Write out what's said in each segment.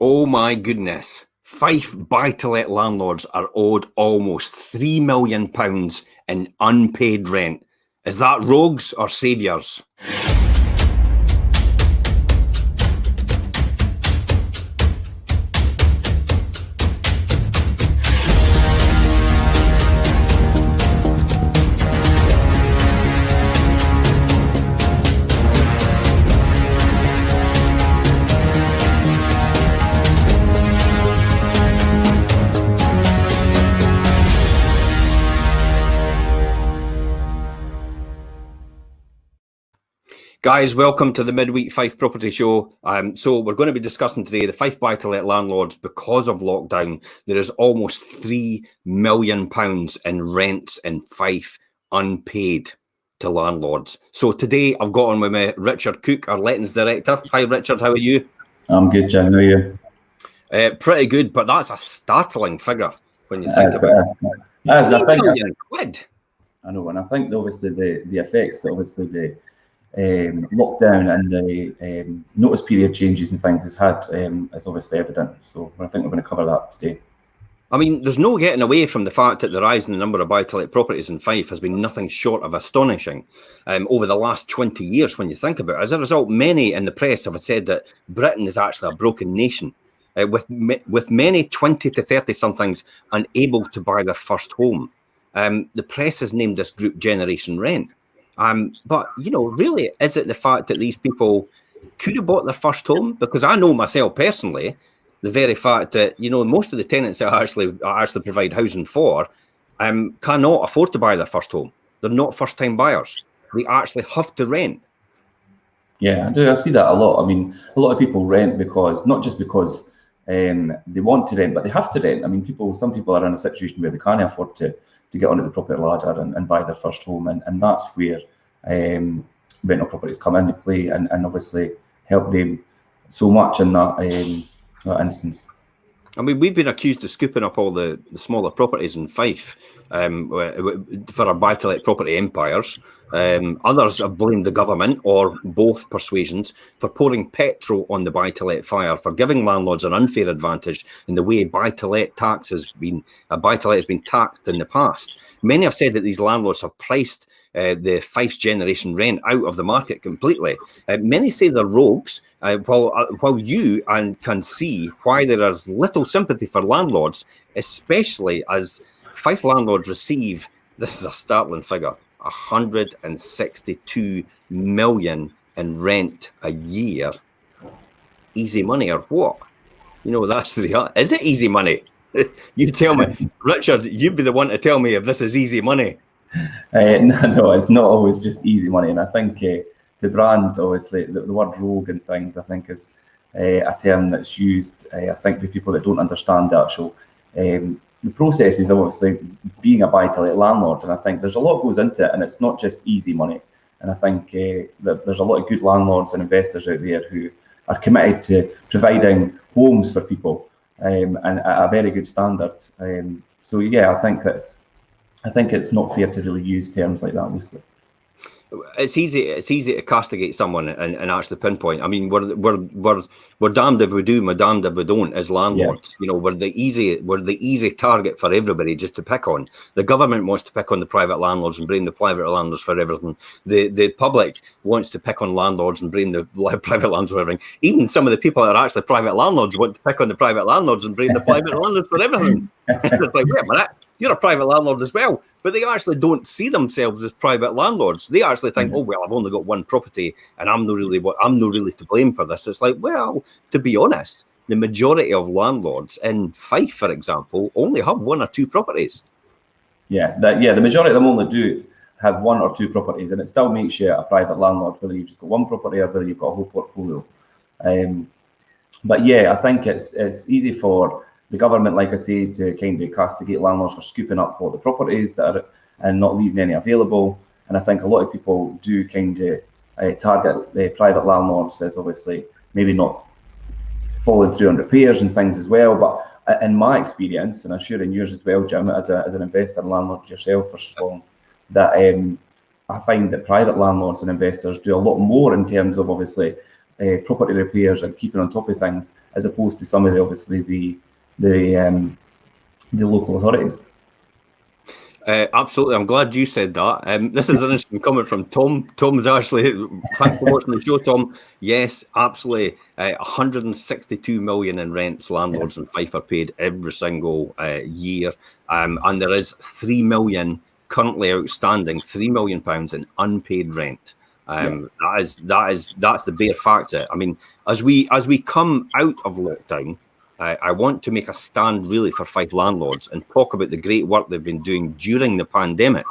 Oh my goodness. Fife buy-to-let landlords are owed almost £3 million in unpaid rent. Is that rogues or saviours? Guys, welcome to the Midweek Fife Property Show. So we're going to be discussing today the Fife buy-to-let landlords. Because of lockdown, there is almost £3 million in rents in Fife unpaid to landlords. So today I've got on with me Richard Cook, our Lettings Director. Hi Richard, how are you? I'm good, Jim. How are you? Pretty good, but that's a startling figure when you think about it. £3 million quid. I know, and I think obviously the effects that obviously the lockdown and the notice period changes and things has had is obviously evident. So I think we're going to cover that today. I mean, there's no getting away from the fact that the rise in the number of buy-to-let properties in Fife has been nothing short of astonishing over the last 20 years when you think about it. As a result, many in the press have said that Britain is actually a broken nation, with many 20 to 30-somethings unable to buy their first home. The press has named this group Generation Rent. But, you know, really, is it the fact that these people could have bought their first home? Because I know myself personally, the very fact that, you know, most of the tenants that I actually provide housing for cannot afford to buy their first home. They're not first-time buyers. They actually have to rent. Yeah, I do. I see that a lot. I mean, a lot of people rent because, not just because they want to rent, but they have to rent. I mean, some people are in a situation where they can't afford to get onto the property ladder and buy their first home, and that's where rental properties come into play and obviously help them so much in that instance. I mean, we've been accused of scooping up all the smaller properties in Fife for our buy-to-let property empires. Others have blamed the government or both persuasions for pouring petrol on the buy-to-let fire, for giving landlords an unfair advantage in the way buy-to-let has been taxed in the past. Many have said that these landlords have priced the Fife's Generation Rent out of the market completely. Many say they're rogues, while you can see why there is little sympathy for landlords, especially as Fife landlords receive, this is a startling figure, 162 million in rent a year. Easy money or what? You know, that's the is it easy money? You tell me, Richard, you'd be the one to tell me if this is easy money. No, it's not always just easy money, and I think the brand, obviously, the word rogue and things, I think is a term that's used, I think, by people that don't understand the actual the process is obviously being a buy-to-let landlord, and I think there's a lot goes into it, and it's not just easy money. And I think that there's a lot of good landlords and investors out there who are committed to providing homes for people and at a very good standard. So yeah, I think it's not fair to really use terms like that loosely. It's easy to castigate someone and actually pinpoint. I mean, we're damned if we do, we're damned if we don't as landlords. Yeah. You know, we're the easy target for everybody just to pick on. The government wants to pick on the private landlords and blame the private landlords for everything. The public wants to pick on landlords and blame the private landlords for everything. Even some of the people that are actually private landlords want to pick on the private landlords and blame the private landlords for everything. It's like, wait a minute, you're a private landlord as well, but they actually don't see themselves as private landlords. They actually think, oh well, I've only got one property, and I'm not really to blame for this. It's like, well, to be honest, the majority of landlords in Fife, for example, only have one or two properties. Yeah, the majority of them only do have one or two properties, and it still makes you a private landlord whether you've just got one property or whether you've got a whole portfolio. But yeah, I think it's easy for the government, like I say, to kind of castigate landlords for scooping up all the properties that are and not leaving any available. And I think a lot of people do kind of target the private landlords as obviously maybe not following through on repairs and things as well. But in my experience, and I'm sure in yours as well, Jim, as an investor and landlord yourself for so long, that I find that private landlords and investors do a lot more in terms of obviously property repairs and keeping on top of things, as opposed to some of the obviously the local authorities. Absolutely, I'm glad you said that. This is an interesting comment from Tom. Tom's actually, thanks for watching the show, Tom. Yes, absolutely. 162 million in rents landlords in Fife are paid every single year, and there is 3 million currently outstanding, £3 million in unpaid rent. That's the bare factor. I mean, as we come out of lockdown, I want to make a stand really for Fife landlords and talk about the great work they've been doing during the pandemic.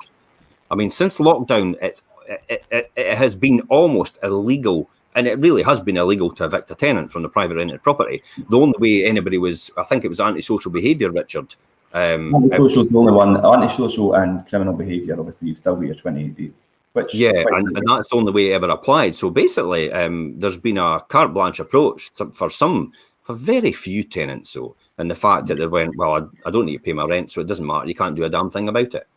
I mean, since lockdown, it has been almost illegal, and it really has been illegal to evict a tenant from the private rented property. The only way anybody was, I think it was antisocial behaviour, Richard. Antisocial is the only one. Antisocial and criminal behaviour, obviously, you still get your 28 days. And that's the only way it ever applied. So basically, there's been a carte blanche approach for very few tenants, though, and the fact that they went, well, I don't need to pay my rent, so it doesn't matter. You can't do a damn thing about it.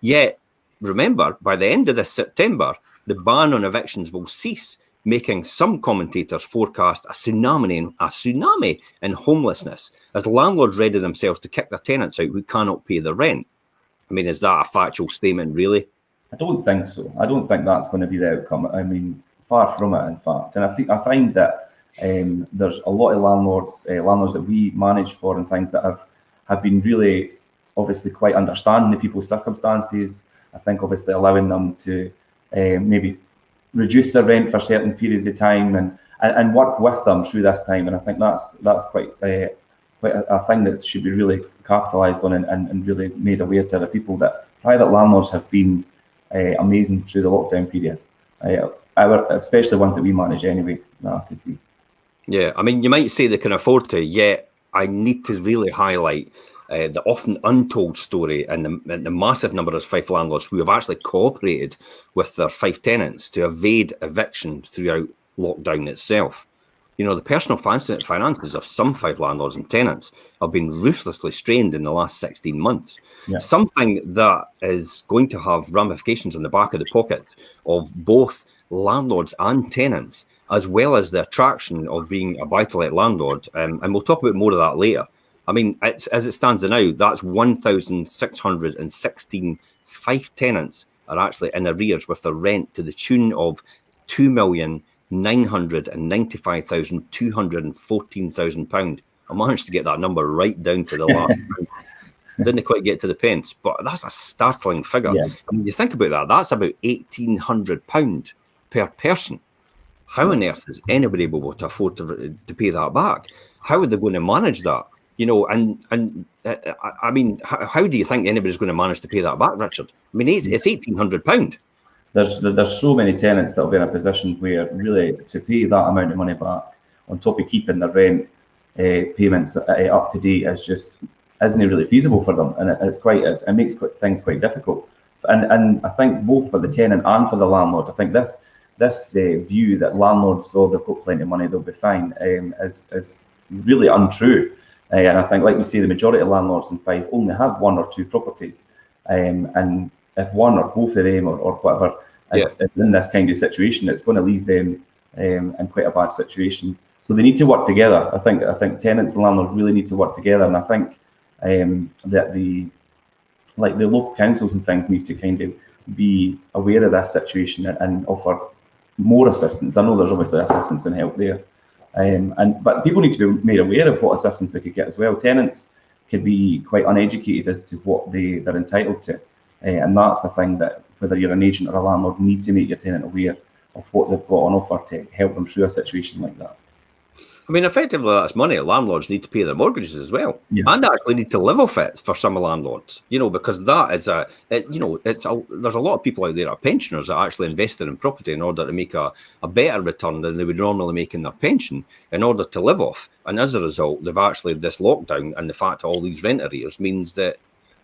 Yet, remember, by the end of this September, the ban on evictions will cease, making some commentators forecast a tsunami in homelessness as landlords ready themselves to kick their tenants out who cannot pay their rent. I mean, is that a factual statement, really? I don't think so. I don't think that's going to be the outcome. I mean, far from it, in fact. And I find that there's a lot of landlords that we manage for and things that have been really obviously quite understanding of people's circumstances. I think obviously allowing them to maybe reduce their rent for certain periods of time and work with them through this time. And I think that's quite a thing that should be really capitalised on and really made aware to the people that private landlords have been amazing through the lockdown period. Especially ones that we manage anyway, that I can see. Yeah, I mean, you might say they can afford to, yet I need to really highlight the often untold story and the massive number of Fife landlords who have actually cooperated with their Fife tenants to evade eviction throughout lockdown itself. You know, the personal finances of some Fife landlords and tenants have been ruthlessly strained in the last 16 months. Yeah. Something that is going to have ramifications on the back of the pocket of both landlords and tenants, as well as the attraction of being a buy-to-let landlord. And we'll talk about more of that later. I mean, as it stands now, that's 1,616 Fife tenants are actually in arrears with their rent to the tune of £2,995,214,000. I managed to get that number right down to the last. Didn't quite get to the pence, but that's a startling figure. Yeah. I mean, you think about that, that's about £1,800 per person. How on earth is anybody able to afford to pay that back? How are they going to manage that? You know, and I mean, how do you think anybody's going to manage to pay that back, Richard? I mean, it's £1,800. There's so many tenants that will be in a position where really to pay that amount of money back on top of keeping their rent payments up to date isn't really feasible for them, and it makes things quite difficult. And I think both for the tenant and for the landlord, I think this view that landlords, they've got plenty of money, they'll be fine, is really untrue. And I think, like we say, the majority of landlords in Fife only have one or two properties, and if one or both of them or whatever is in this kind of situation, it's going to leave them in quite a bad situation. So they need to work together. I think tenants and landlords really need to work together, and I think that the local councils and things need to kind of be aware of this situation and offer more assistance. I know there's obviously assistance and help there, but people need to be made aware of what assistance they could get as well. Tenants could be quite uneducated as to what they're entitled to, and that's the thing that whether you're an agent or a landlord, you need to make your tenant aware of what they've got on offer to help them through a situation like that. I mean, effectively, that's money. Landlords need to pay their mortgages as well, and actually need to live off it for some landlords. You know, because that is there's a lot of people out there, are pensioners, that actually invested in property in order to make a better return than they would normally make in their pension in order to live off. And as a result, they've actually, this lockdown and the fact that all these rent arrears means that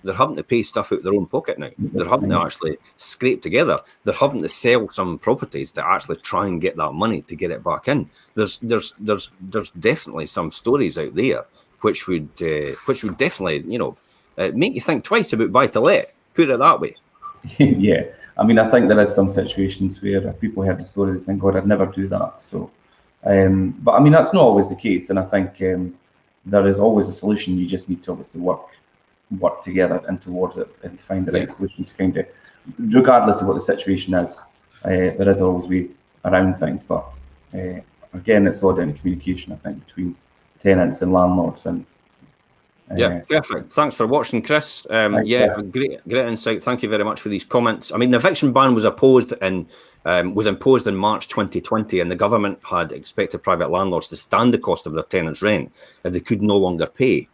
they're having to pay stuff out of their own pocket now. They're having to actually scrape together. They're having to sell some properties to actually try and get that money to get it back in. There's definitely some stories out there which would definitely make you think twice about buy to let. Put it that way. Yeah, I mean, I think there is some situations where people heard the story and think, God, I'd never do that. So But I mean, that's not always the case, and I think there is always a solution. You just need to obviously work together and towards it and find the right solution to kind of, regardless of what the situation is, there is always ways around things. But again, it's all down to communication, I think, between tenants and landlords. And yeah, perfect. Thanks for watching, Chris. Yeah, great insight. Thank you very much for these comments. I mean, the eviction ban was imposed in March 2020, and the government had expected private landlords to stand the cost of their tenants' rent if they could no longer pay.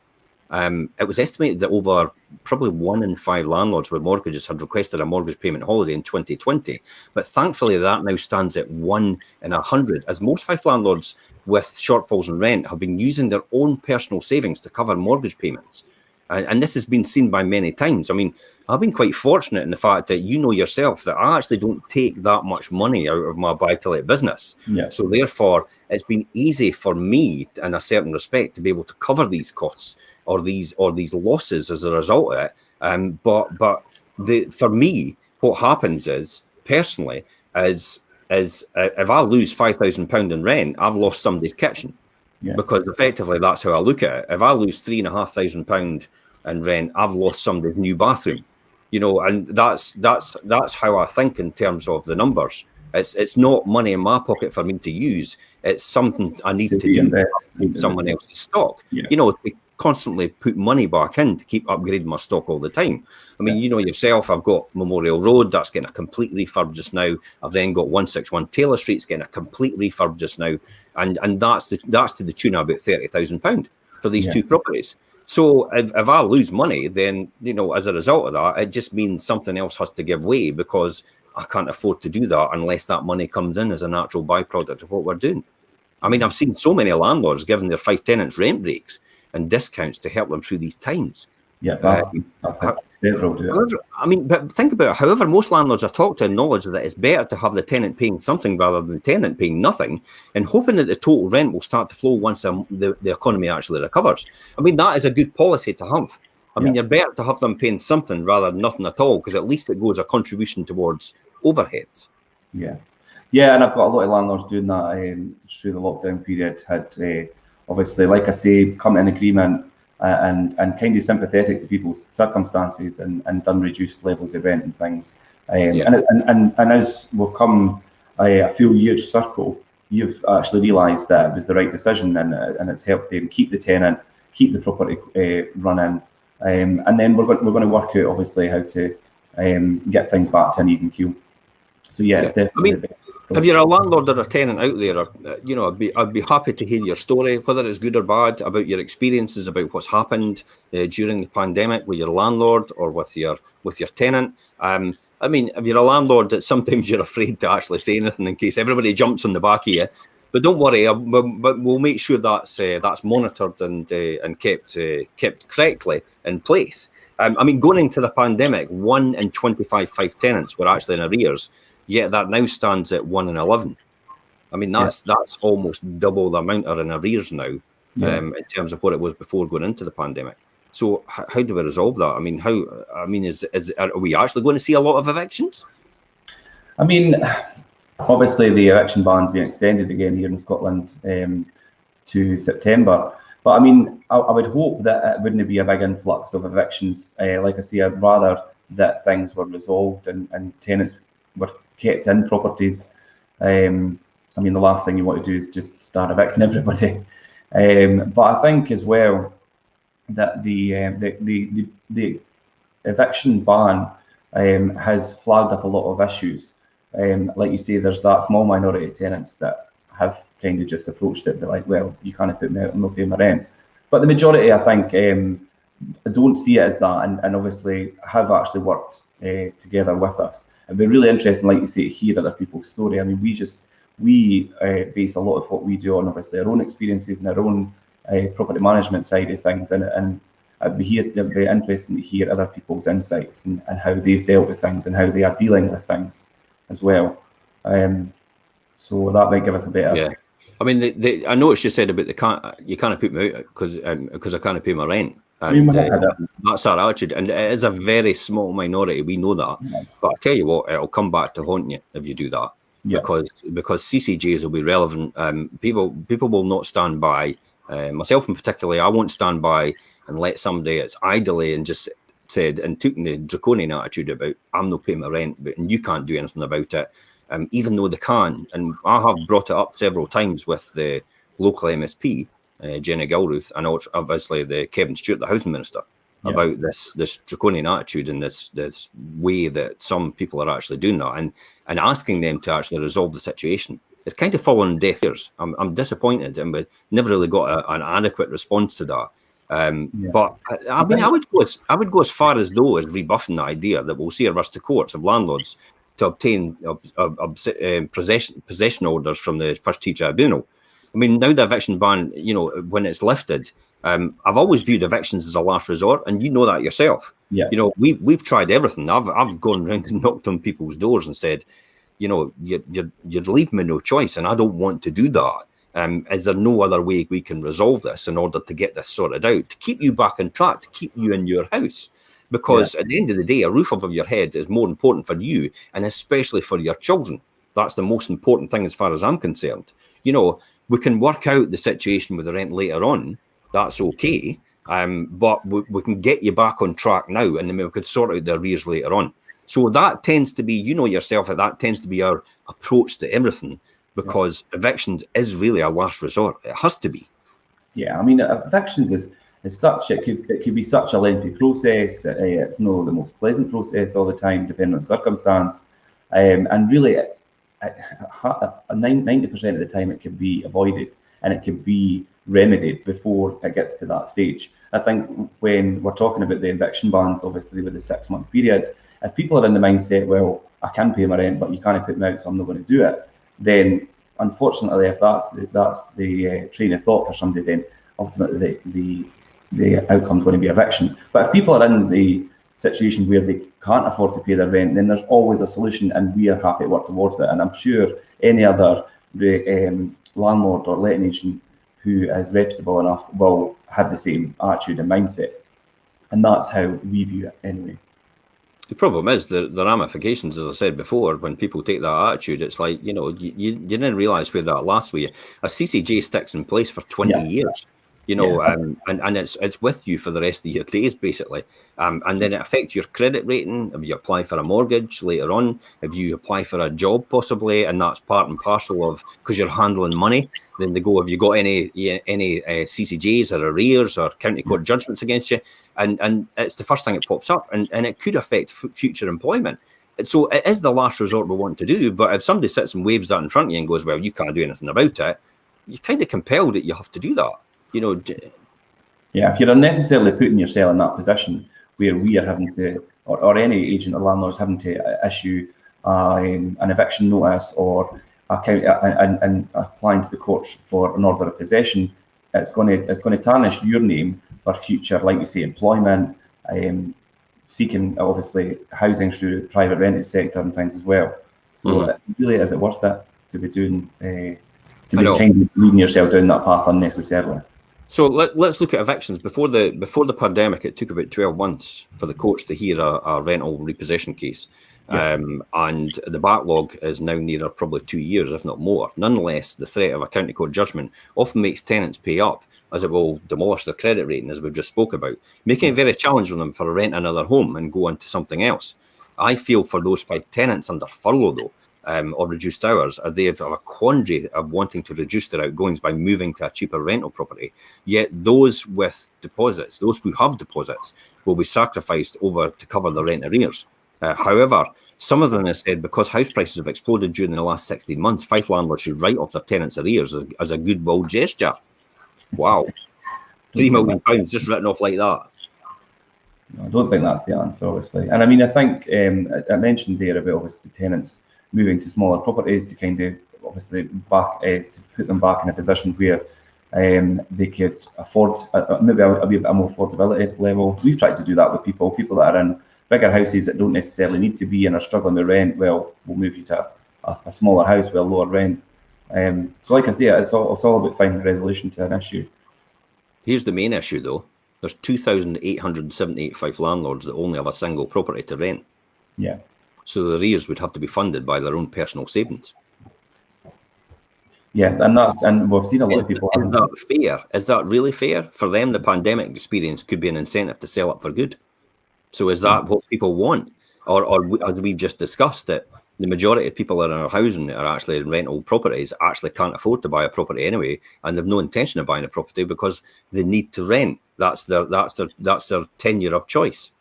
It was estimated that over probably 1 in 5 landlords with mortgages had requested a mortgage payment holiday in 2020. But thankfully, that now stands at 1 in 100, as most Fife landlords with shortfalls in rent have been using their own personal savings to cover mortgage payments. And this has been seen by many times. I mean, I've been quite fortunate in the fact that you know yourself that I actually don't take that much money out of my buy-to-let business. Yeah. So therefore, it's been easy for me, in a certain respect, to be able to cover these costs or these losses as a result of it. But for me, what happens is, personally, is if I lose £5,000 in rent, I've lost somebody's kitchen. Yeah. Because effectively that's how I look at it. If I lose £3,500 in rent, I've lost somebody's new bathroom. You know, and that's how I think in terms of the numbers. It's not money in my pocket for me to use. It's something I need to do to upgrade someone else's stock. Yeah. You know, to constantly put money back in to keep upgrading my stock all the time. I mean, you know yourself, I've got Memorial Road, that's getting a complete refurb just now. I've then got 161 Taylor Street's getting a complete refurb just now. And that's to the tune of about £30,000 for these two properties. So if I lose money, then, you know, as a result of that, it just means something else has to give way, because I can't afford to do that unless that money comes in as a natural byproduct of what we're doing. I mean, I've seen so many landlords giving their Fife tenants rent breaks and discounts to help them through these times. Yeah, I've had several do that. I mean, but think about it. However, most landlords I talk to acknowledge that it's better to have the tenant paying something rather than the tenant paying nothing, and hoping that the total rent will start to flow once the economy actually recovers. I mean, that is a good policy to have. I mean, you're better to have them paying something rather than nothing at all, because at least it goes a contribution towards overheads. Yeah, yeah, and I've got a lot of landlords doing that through the lockdown period. Had obviously, like I say, come to an agreement and kind of sympathetic to people's circumstances and done reduced levels of rent and things. And as we've come a full year circle, you've actually realised that it was the right decision, and it's helped them keep the tenant, keep the property running, and then we're going to work out obviously how to get things back to an even keel. So yeah, it's definitely. I mean, if you're a landlord or a tenant out there, you know, I'd be happy to hear your story, whether it's good or bad, about your experiences, about what's happened during the pandemic with your landlord or with your tenant. I mean, if you're a landlord, that sometimes you're afraid to actually say anything in case everybody jumps on the back of you. But don't worry, we'll make sure that's monitored and kept correctly in place. I mean, going into the pandemic, 1 in 25 Fife tenants were actually in arrears. Yet that now stands at 1 in 11. I mean, that's almost double the amount are in arrears now, in terms of what it was before going into the pandemic. So how do we resolve that? I mean, are we actually going to see a lot of evictions? I mean, obviously the eviction ban's been extended again here in Scotland to September. But I mean, I would hope that it wouldn't be a big influx of evictions. Like I say, I'd rather that things were resolved and tenants were kept in properties. I mean, the last thing you want to do is just start evicting everybody. But I think as well that the eviction ban has flagged up a lot of issues. Like you say, there's that small minority of tenants that have kind of just approached it, but like, well, you can't put me out, I'm not paying my rent. But the majority, I think, don't see it as that, and obviously have actually worked together with us. It'd be really interesting, like you say, to hear other people's story. I mean, we base a lot of what we do on obviously our own experiences and our own property management side of things, and it'd be interesting to hear other people's insights and how they've dealt with things and how they are dealing with things as well. So that might give us a better. Yeah, I mean, I noticed you said about you can't put me out because I can't pay my rent. And that's our attitude, and it is a very small minority. We know that, but I tell you what, it'll come back to haunt you if you do that. because CCJs will be relevant. People will not stand by. Myself in particular, I won't stand by and let somebody that's idly and just said and took the draconian attitude about I'm not paying my rent, and you can't do anything about it, even though they can. And I have brought it up several times with the local MSP, Jenny Gilruth, and obviously the Kevin Stewart, the housing minister, about this draconian attitude and this way that some people are actually doing that, and asking them to actually resolve the situation. It's kind of fallen on deaf ears. I'm disappointed, and we never really got an adequate response to that. But I mean, I would go as far as rebuffing the idea that we'll see a rush to courts of landlords to obtain possession orders from the First Tier Tribunal. I mean, now the eviction ban, when it's lifted, I've always viewed evictions as a last resort, and you know that yourself. Yeah. We've tried everything. I've gone around and knocked on people's doors and said, you'd leave me no choice, and I don't want to do that. Is there no other way we can resolve this in order to get this sorted out, to keep you back on track, to keep you in your house? Because at the end of the day, a roof over your head is more important for you, and especially for your children. That's the most important thing as far as I'm concerned. We can work out the situation with the rent later on. That's okay. But we can get you back on track now, and then we could sort out the arrears later on. So that tends to be, yourself, that tends to be our approach to everything, because evictions is really a last resort. It has to be. Yeah, I mean, evictions is such, it could be such a lengthy process. It's not the most pleasant process all the time, depending on circumstance. And really, 90% of the time, it can be avoided and it can be remedied before it gets to that stage. I think when we're talking about the eviction bans, obviously with the 6-month period, if people are in the mindset, well, I can pay my rent, but you can't put me out, so I'm not going to do it, then unfortunately, if that's the train of thought for somebody, then ultimately the outcome is going to be eviction. But if people are in the situation where they can't afford to pay their rent, then there's always a solution, and we are happy to work towards it. And I'm sure any other landlord or letting agent who is reputable enough will have the same attitude and mindset. And that's how we view it anyway. The problem is the ramifications, as I said before, when people take that attitude, it's like, you didn't realise where that lasts with you. A CCJ sticks in place for 20 years, and it's with you for the rest of your days, basically. And then it affects your credit rating. If you apply for a mortgage later on, if you apply for a job possibly, and that's part and parcel of, because you're handling money, then they go, have you got any CCJs or arrears or county court judgments against you? And it's the first thing that pops up, and it could affect future employment. So it is the last resort we want to do. But if somebody sits and waves that in front of you and goes, well, you can't do anything about it, you're kind of compelled that you have to do that. Yeah, if you're unnecessarily putting yourself in that position where we are having to, or any agent or landlord is having to issue an eviction notice or and applying to the courts for an order of possession, it's going to tarnish your name for future, like you say, employment, seeking obviously housing through the private rented sector and things as well. So really, is it worth it to be doing kind of leading yourself down that path unnecessarily? So let's look at evictions. Before the pandemic, it took about 12 months for the courts to hear a rental repossession case. And the backlog is now near probably 2 years, if not more. Nonetheless, the threat of a county court judgment often makes tenants pay up, as it will demolish their credit rating, as we've just spoke about, making it very challenging for them to rent another home and go on to something else. I feel for those 5 tenants under furlough, though, or reduced hours, they have a quandary of wanting to reduce their outgoings by moving to a cheaper rental property. Yet those with deposits, those who have deposits, will be sacrificed over to cover the rent arrears. However, some of them have said because house prices have exploded during the last 16 months, Fife landlords should write off their tenants' arrears as a goodwill gesture. Wow. £3 million just written off like that. I don't think that's the answer, obviously. And I mean, I think I mentioned there about obviously tenants moving to smaller properties to kind of obviously to put them back in a position where they could afford maybe a more affordability level. We've tried to do that with people that are in bigger houses that don't necessarily need to be and are struggling with rent. Well, we'll move you to a smaller house with a lower rent. So like I say, it's all about finding a resolution to an issue. Here's the main issue, though. There's 2,878 Fife landlords that only have a single property to rent. Yeah. So the arrears would have to be funded by their own personal savings. Yeah, and we've seen a lot of people. Is that fair? Is that really fair for them? The pandemic experience could be an incentive to sell up for good. So is that what people want, or as we've just discussed, that the majority of people in our housing are actually in rental properties actually can't afford to buy a property anyway, and they've no intention of buying a property because they need to rent. That's their tenure of choice.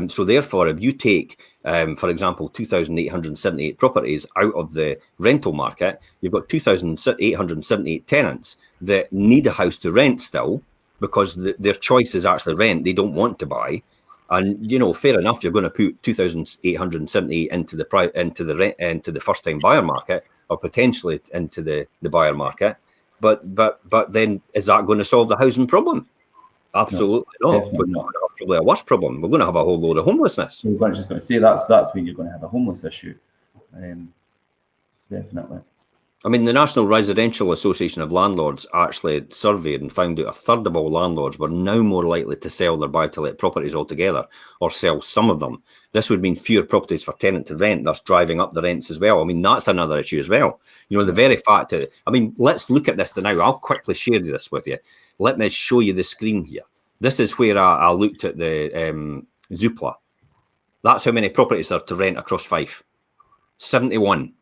So therefore, if you take, for example, 2,878 properties out of the rental market, you've got 2,878 tenants that need a house to rent still because their choice is actually rent. They don't want to buy. And fair enough, you're going to put 2,878 into the first-time buyer market, or potentially into the buyer market. But then is that going to solve the housing problem? Absolutely not. We're going to have probably a worse problem. We're going to have a whole load of homelessness. We're just going to say that's where you're going to have a homeless issue. Definitely. I mean, the National Residential Association of Landlords actually surveyed and found out a third of all landlords were now more likely to sell their buy-to-let properties altogether, or sell some of them. This would mean fewer properties for tenant to rent, thus driving up the rents as well. I mean, that's another issue as well. The very fact that, let's look at this now. I'll quickly share this with you. Let me show you the screen here. This is where I looked at the Zoopla. That's how many properties are to rent across Fife. 71.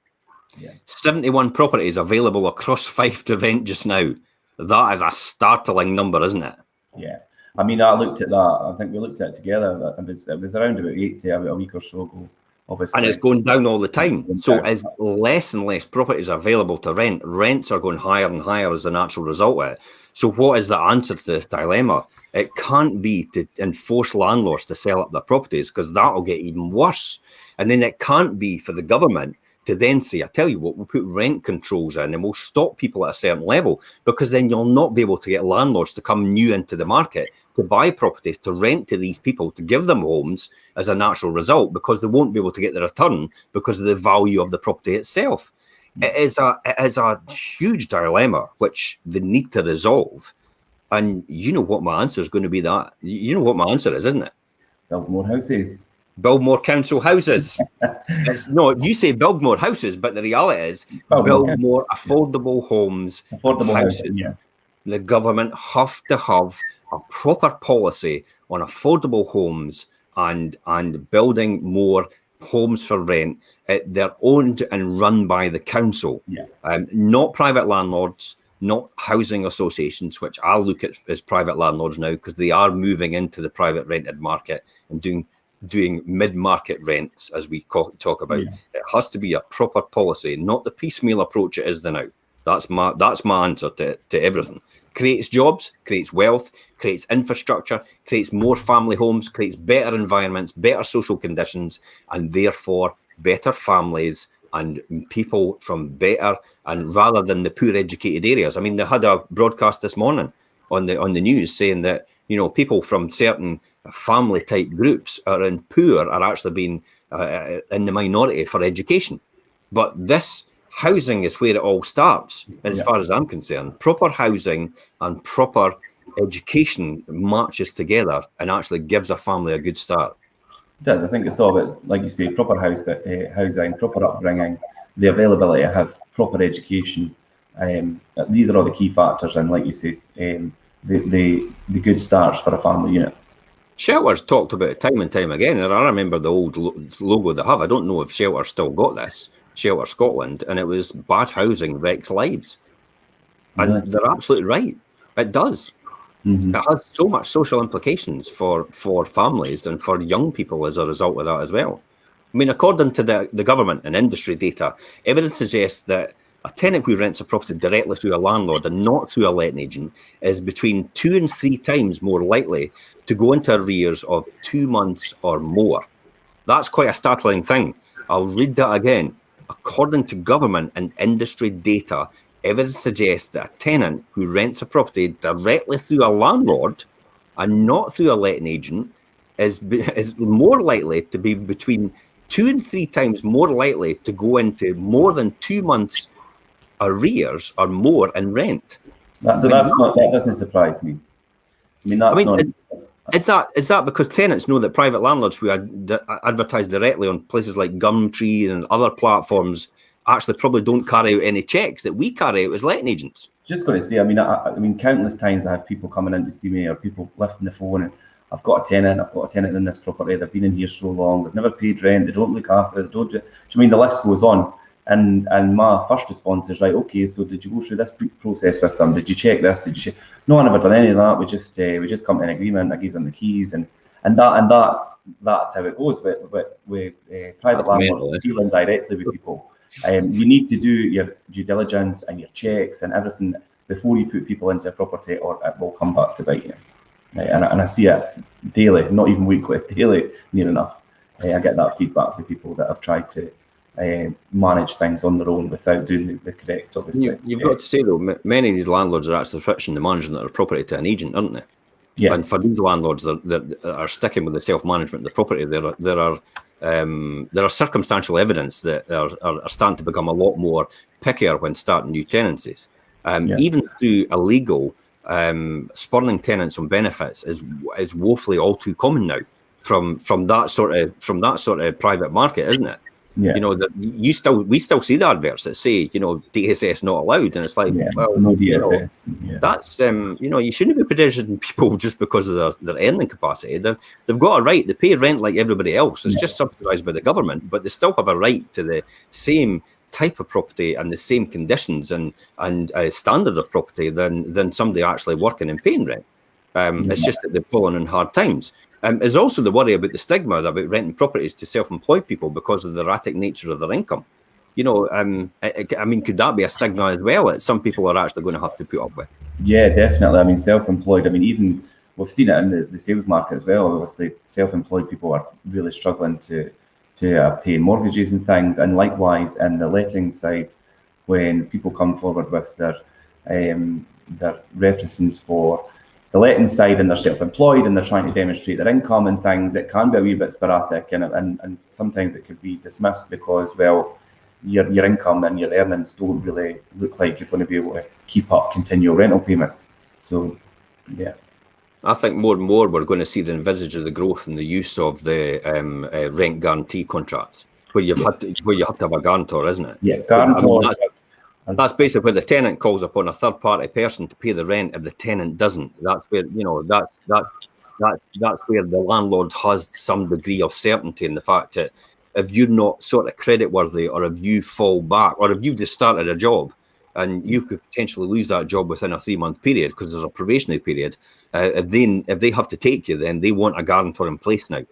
Yeah. 71 properties available across Fife to rent just now. That is a startling number, isn't it? Yeah. I looked at that. I think we looked at it together. It was around about 80 a week or so ago, obviously. And it's going down all the time. So as less and less properties available to rent, rents are going higher and higher as a natural result of it. So what is the answer to this dilemma? It can't be to enforce landlords to sell up their properties, because that'll get even worse. And then it can't be for the government to then say, I tell you what, we'll put rent controls in and we'll stop people at a certain level, because then you'll not be able to get landlords to come new into the market to buy properties to rent to these people, to give them homes as a natural result, because they won't be able to get the return because of the value of the property itself. It is a huge dilemma which they need to resolve. And you know what my answer is going to be that. You know what my answer is, isn't it? Build more houses. Build more council houses. You say build more houses, but the reality is build more affordable homes. Affordable houses. Yeah. The government have to have a proper policy on affordable homes and building more homes for rent. They're owned and run by the council, not private landlords, not housing associations, which I look at as private landlords now, because they are moving into the private rented market and doing mid-market rents, as we talk about. It has to be a proper policy, not the piecemeal approach it is now. That's my answer to everything. Creates jobs, creates wealth, creates infrastructure, creates more family homes, creates better environments, better social conditions, and therefore better families and people from better, and rather than the poor educated areas. I mean, they had a broadcast this morning on the news saying that people from certain family type groups are actually being in the minority for education. But this housing is where it all starts. And as far as I'm concerned, proper housing and proper education marches together and actually gives a family a good start. It does. I think it's all about, like you say, proper housing, proper upbringing, the availability to have proper education. These are all the key factors, and like you say, the good starts for a family unit. Shelter's talked about it time and time again, and I remember the old logo they have. I don't know if Shelter still got this, Shelter Scotland, and it was bad housing wrecks lives. And they're absolutely right. It does. Mm-hmm. It has so much social implications for families and for young people as a result of that as well. I mean, according to the government and industry data, evidence suggests that a tenant who rents a property directly through a landlord and not through a letting agent is between 2 and 3 times more likely to go into arrears of 2 months or more. That's quite a startling thing. I'll read that again. According to government and industry data, evidence suggests that a tenant who rents a property directly through a landlord and not through a letting agent is more likely to be between 2 and 3 times more likely to go into more than 2 months arrears or more in rent. That doesn't surprise me. Is that because tenants know that private landlords who advertise directly on places like Gumtree and other platforms actually probably don't carry out any checks that we carry out as letting agents. Just going to say, I mean, countless times I have people coming in to see me, or people lifting the phone, and I've got a tenant in this property, they've been in here so long, they've never paid rent, they don't look after it, do you mean the list goes on? And my first response is, right, okay, so did you go through this process with them? Did you check this? Did you check? No, I never done any of that. We just come to an agreement. I gave them the keys, and that's how it goes with private landlords dealing directly with people. You need to do your due diligence and your checks and everything before you put people into a property, or it will come back to bite you. And I see it daily, not even weekly, daily, near enough. I get that feedback from people that have tried to manage things on their own without doing the correct, obviously. You've got to say, though, many of these landlords are actually switching the management of their property to an agent, aren't they? Yeah. And for these landlords that are sticking with the self-management of the property, there are circumstantial evidence that are starting to become a lot more pickier when starting new tenancies. Even through illegal spurning tenants on benefits is woefully all too common now from that sort of private market, isn't it? Yeah. You know, that we still see the adverts that say, you know, DSS not allowed, and it's like, well, no DSS. That's you know, you shouldn't be prejudicing people just because of their earning capacity. They've got a right. They pay rent like everybody else. It's just subsidised by the government, but they still have a right to the same type of property and the same conditions and standard of property than somebody actually working and paying rent. It's just that they've fallen in hard times. There's also the worry about the stigma about renting properties to self-employed people because of the erratic nature of their income. You know, I mean, could that be a stigma as well that some people are actually going to have to put up with? Yeah, definitely. I mean, self-employed, I mean, even we've seen it in the sales market as well. Obviously, self-employed people are really struggling to obtain mortgages and things. And likewise, in the letting side, when people come forward with their references for the letting side and they're self-employed and they're trying to demonstrate their income and things, it can be a wee bit sporadic, and sometimes it could be dismissed because, well, your income and your earnings don't really look like you're going to be able to keep up continual rental payments. So, yeah. I think more and more we're going to see the envisage of the growth in the use of the rent guarantee contracts, where you have to have a guarantor, isn't it? Yeah, guarantor. That's basically where the tenant calls upon a third-party person to pay the rent if the tenant doesn't. That's where, you know, that's where the landlord has some degree of certainty in the fact that if you're not sort of creditworthy, or if you fall back, or if you've just started a job and you could potentially lose that job within a 3-month period because there's a probationary period, if they have to take you, then they want a guarantor in place now,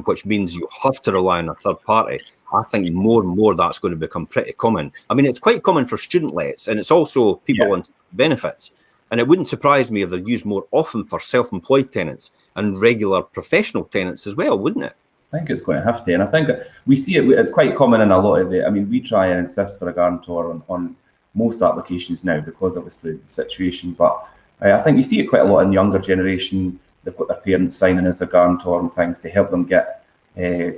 which means you have to rely on a third party. I think more and more that's going to become pretty common. I mean, it's quite common for student lets, and it's also people on benefits. And it wouldn't surprise me if they're used more often for self-employed tenants and regular professional tenants as well, wouldn't it? I think it's going to have to, and I think we see it. It's quite common in a lot of it. I mean, we try and insist for a guarantor on most applications now because obviously the situation. But I think you see it quite a lot in the younger generation. They've got their parents signing as a guarantor and things to help them get.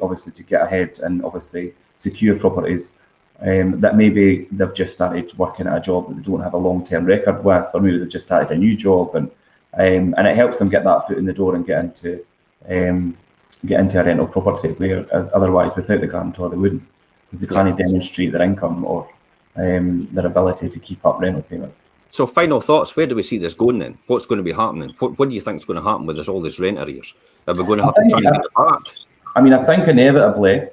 Obviously to get ahead and obviously secure properties that maybe they've just started working at a job that they don't have a long-term record with, or maybe they've just started a new job, and it helps them get that foot in the door and get into a rental property, whereas otherwise without the guarantor they wouldn't, because they can't demonstrate their income or their ability to keep up rental payments. So final thoughts, where do we see this going then? What's going to be happening? What do you think is going to happen with all this rent arrears? Are we going to have to try and get it back? I mean, I think inevitably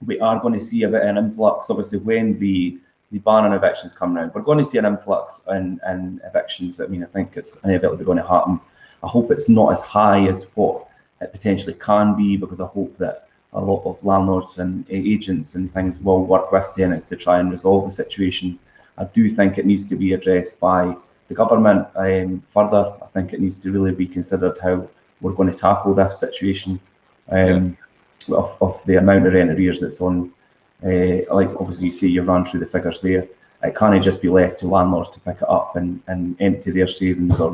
we are going to see a bit of an influx. Obviously, when the ban on evictions come round, we're going to see an influx in evictions. I mean, I think it's inevitably going to happen. I hope it's not as high as what it potentially can be, because I hope that a lot of landlords and agents and things will work with tenants to try and resolve the situation. I do think it needs to be addressed by the government further. I think it needs to really be considered how we're going to tackle this situation. Of the amount of rent arrears that's on, like obviously you see, you ran through the figures there. It can't just be left to landlords to pick it up and empty their savings or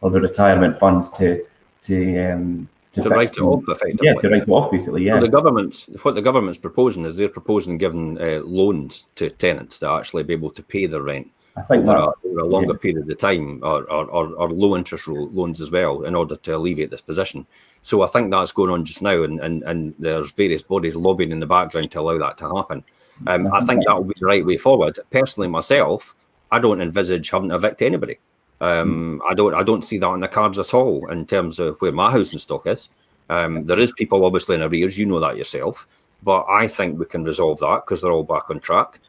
their retirement funds to write it off, effectively. Yeah, to write it off, basically. Yeah. So what the government's proposing is they're proposing giving loans to tenants to actually be able to pay their rent over a longer period of time, or low interest loans as well, in order to alleviate this position. So I think that's going on just now, and there's various bodies lobbying in the background to allow that to happen. I think that will be the right way forward. Personally, myself, I don't envisage having to evict anybody. I don't see that on the cards at all in terms of where my housing stock is. There is people obviously in arrears, you know that yourself, but I think we can resolve that because they're all back on track.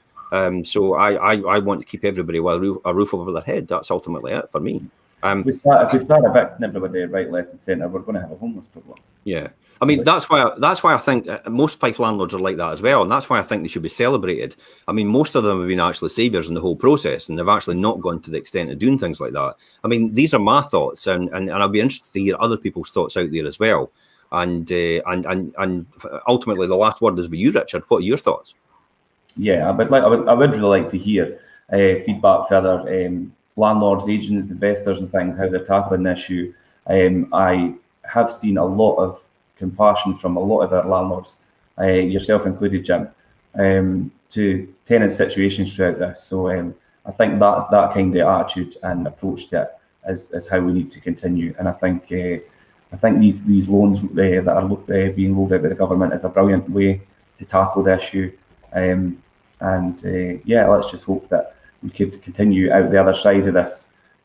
So I want to keep everybody with a roof over their head. That's ultimately it for me. If we start evicting everybody right, left, and centre, we're going to have a homeless problem. Yeah, I mean that's why I think most Fife landlords are like that as well, and that's why I think they should be celebrated. I mean, most of them have been actually saviours in the whole process, and they've actually not gone to the extent of doing things like that. I mean, these are my thoughts, and I'll be interested to hear other people's thoughts out there as well. And ultimately, the last word is with you, Richard. What are your thoughts? Yeah, I would really like to hear feedback further. Landlords, agents, investors, and things, how they're tackling the issue. I have seen a lot of compassion from a lot of our landlords, yourself included, Jim, to tenant situations throughout this. So I think that kind of attitude and approach to it is how we need to continue. And I think these loans that are being rolled out by the government is a brilliant way to tackle the issue. Yeah, let's just hope that we could continue out the other side of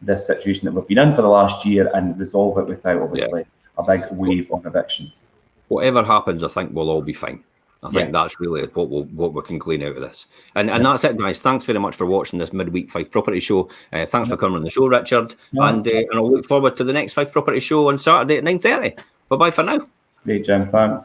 this situation that we've been in for the last year and resolve it without obviously a big wave of evictions. Whatever happens, I think we'll all be fine. I think that's really what we can glean out of this. And that's it, guys. Thanks very much for watching this midweek Fife Property Show. Thanks for coming on the show, Richard. And I'll look forward to the next Fife Property Show on Saturday at 9:30. Bye-bye for now. Great, Jim. Thanks.